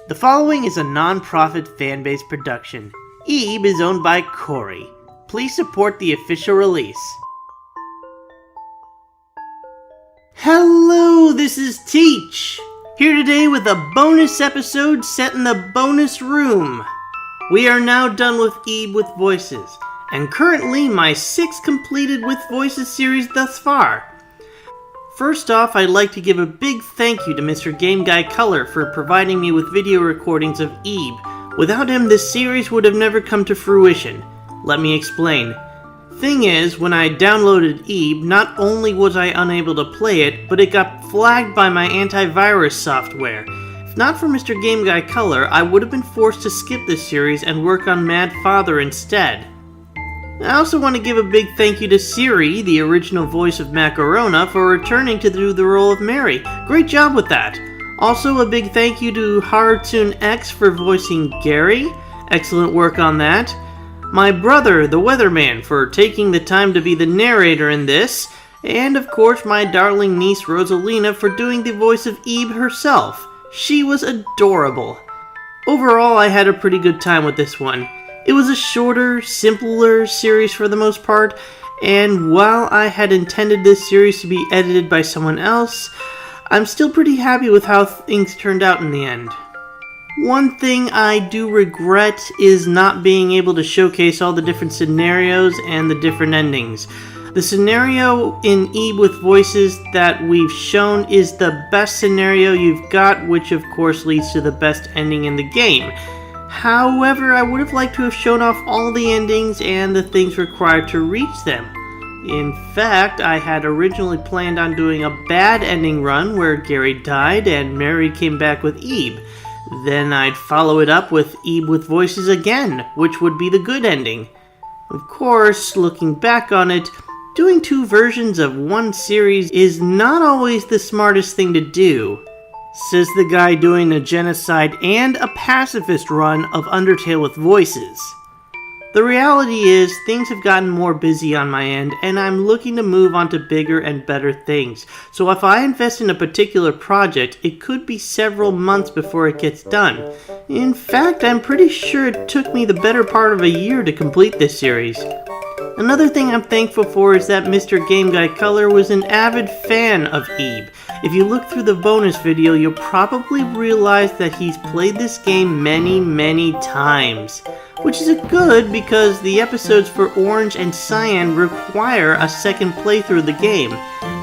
The following is a non-profit fan-based production. Ebe is owned by Corey. Please support the official release. Hello, this is Teach, here today with a bonus episode set in the bonus room. We are now done with Ebe with Voices, and currently my 6th completed with Voices series thus far. First off, I'd like to give a big thank you to Mr. Game Guy Color for providing me with video recordings of Ebe. Without him, this series would have never come to fruition. Let me explain. Thing is, when I downloaded Ebe, not only was I unable to play it, but it got flagged by my antivirus software. If not for Mr. Game Guy Color, I would have been forced to skip this series and work on Mad Father instead. I also want to give a big thank you to Siri, the original voice of Macarona, for returning to do the role of Mary. Great job with that! Also a big thank you to Harutoon X for voicing Gary. Excellent work on that. My brother, the Weatherman, for taking the time to be the narrator in this. And of course my darling niece Rosalina for doing the voice of Ebe herself. She was adorable. Overall, I had a pretty good time with this one. It was a shorter, simpler series for the most part, and while I had intended this series to be edited by someone else, I'm still pretty happy with how things turned out in the end. One thing I do regret is not being able to showcase all the different scenarios and the different endings. The scenario in Ebe with Voices that we've shown is the best scenario you've got, which of course leads to the best ending in the game. However, I would have liked to have shown off all the endings and the things required to reach them. In fact, I had originally planned on doing a bad ending run where Gary died and Mary came back with Ebe. Then I'd follow it up with Ebe with Voices again, which would be the good ending. Of course, looking back on it, doing 2 versions of one series is not always the smartest thing to do. Says the guy doing a genocide and a pacifist run of Undertale with Voices. The reality is, things have gotten more busy on my end, and I'm looking to move on to bigger and better things. So if I invest in a particular project, it could be several months before it gets done. In fact, I'm pretty sure it took me the better part of a year to complete this series. Another thing I'm thankful for is that Mr. Game Guy Color was an avid fan of Ebe. If you look through the bonus video, you'll probably realize that he's played this game many times. Which is good because the episodes for Orange and Cyan require a second playthrough of the game.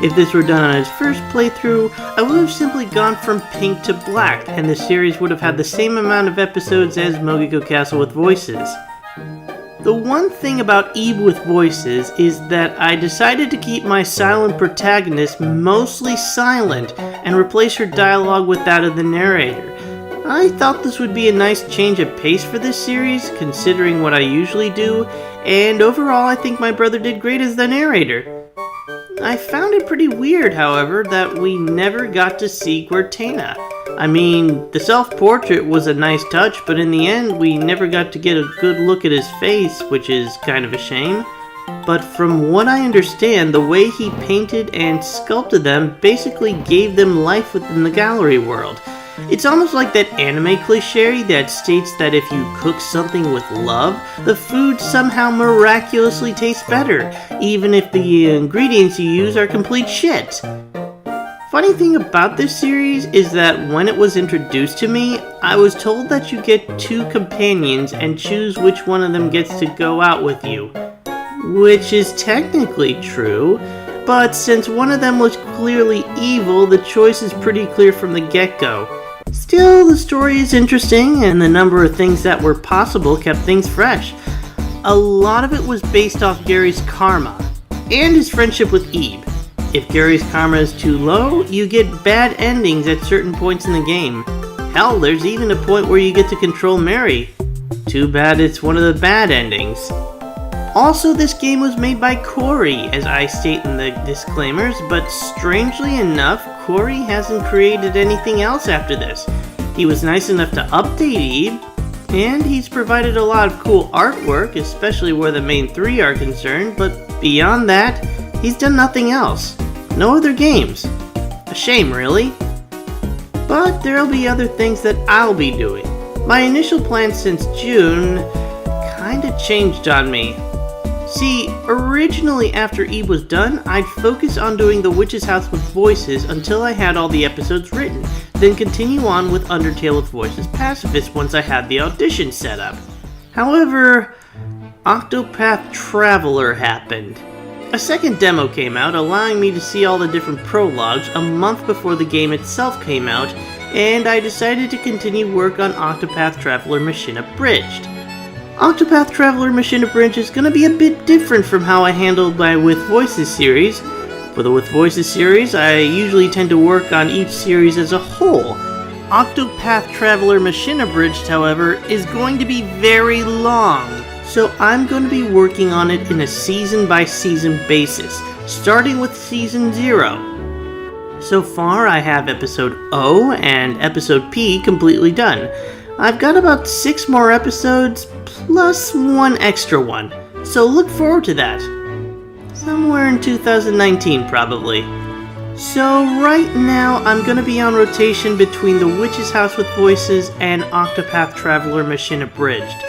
If this were done on his first playthrough, I would have simply gone from pink to black, and the series would have had the same amount of episodes as Mogiko Castle with Voices. The one thing about Ebe with Voices is that I decided to keep my silent protagonist mostly silent and replace her dialogue with that of the narrator. I thought this would be a nice change of pace for this series, considering what I usually do, and overall I think my brother did great as the narrator. I found it pretty weird, however, that we never got to see Guertena. I mean, the self-portrait was a nice touch, but in the end we never got to get a good look at his face, which is kind of a shame. But from what I understand, the way he painted and sculpted them basically gave them life within the gallery world. It's almost like that anime cliche that states that if you cook something with love, the food somehow miraculously tastes better, even if the ingredients you use are complete shit. Funny thing about this series is that when it was introduced to me, I was told that you get 2 companions and choose which one of them gets to go out with you. Which is technically true, but since one of them was clearly evil, the choice is pretty clear from the get-go. Still, the story is interesting, and the number of things that were possible kept things fresh. A lot of it was based off Gary's karma, and his friendship with Ebe. If Gary's karma is too low, you get bad endings at certain points in the game. Hell, there's even a point where you get to control Mary. Too bad it's one of the bad endings. Also, this game was made by Corey, as I state in the disclaimers, but strangely enough, Corey hasn't created anything else after this. He was nice enough to update Ebe, and he's provided a lot of cool artwork, especially where the main 3 are concerned, but beyond that, he's done nothing else. No other games. A shame, really. but there'll be other things that I'll be doing. My initial plan since June kinda changed on me. See, originally after Eve was done, I'd focus on doing The Witch's House with Voices until I had all the episodes written, then continue on with Undertale with Voices Pacifist once I had the audition set up. However, Octopath Traveler happened. A second demo came out, allowing me to see all the different prologues a month before the game itself came out, and I decided to continue work on Octopath Traveler Mission Abridged. Octopath Traveler Mission Abridged is going to be a bit different from how I handled my With Voices series. For the With Voices series, I usually tend to work on each series as a whole. Octopath Traveler Mission Abridged, however, is going to be very long, so I'm going to be working on it in a season-by-season basis, starting with Season 0. So far, I have Episode O and Episode P completely done. I've got about 6 more episodes, plus 1 extra one, so look forward to that. Somewhere in 2019, probably. So right now, I'm going to be on rotation between The Witch's House with Voices and Octopath Traveler Mission Abridged.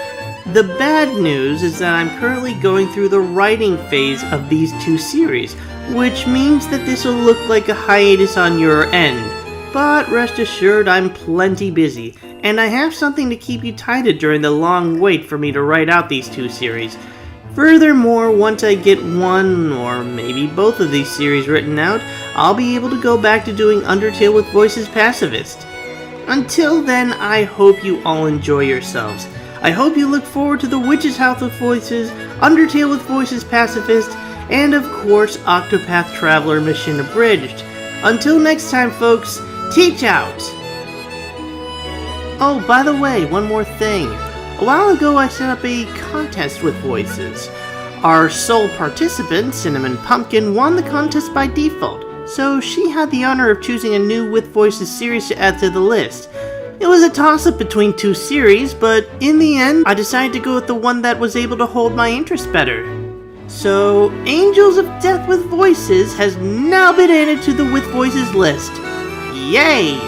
The bad news is that I'm currently going through the writing phase of these 2 series, which means that this will look like a hiatus on your end. But rest assured, I'm plenty busy, and I have something to keep you tied during the long wait for me to write out these 2 series. Furthermore, once I get one, or maybe both of these series written out, I'll be able to go back to doing Undertale with Voices Pacifist. Until then, I hope you all enjoy yourselves. I hope you look forward to The Witch's House with Voices, Undertale with Voices Pacifist, and of course, Octopath Traveler Mission Abridged. Until next time, folks, teach out! Oh, by the way, one more thing. A while ago I set up a contest with Voices. Our sole participant, Cinnamon Pumpkin, won the contest by default, so she had the honor of choosing a new With Voices series to add to the list. It was a toss-up between 2 series, but in the end, I decided to go with the one that was able to hold my interest better. So, Angels of Death with Voices has now been added to the With Voices list. Yay!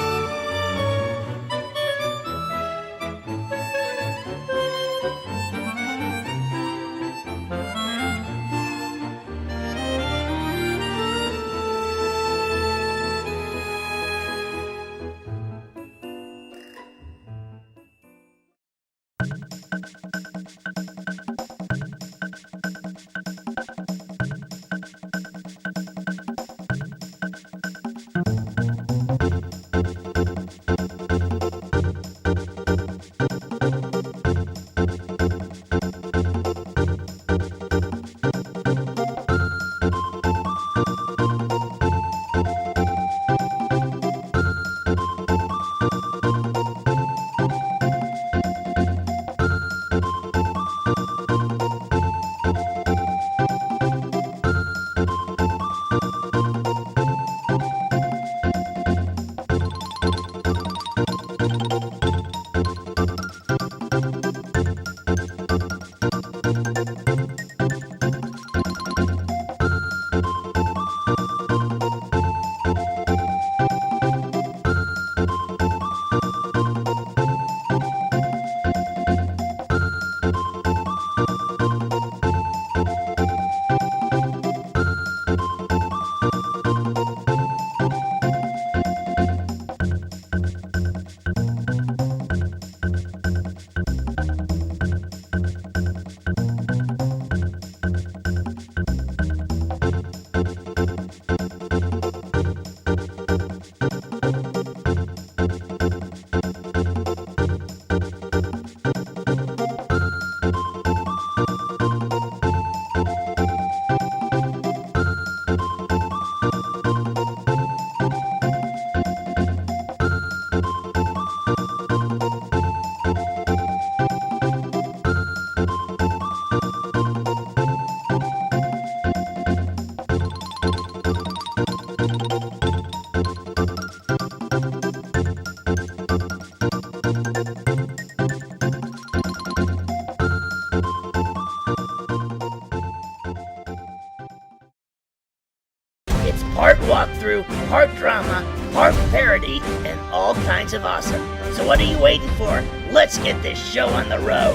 Part walkthrough, part drama, harp parody, and all kinds of awesome. So what are you waiting for? Let's get this show on the road.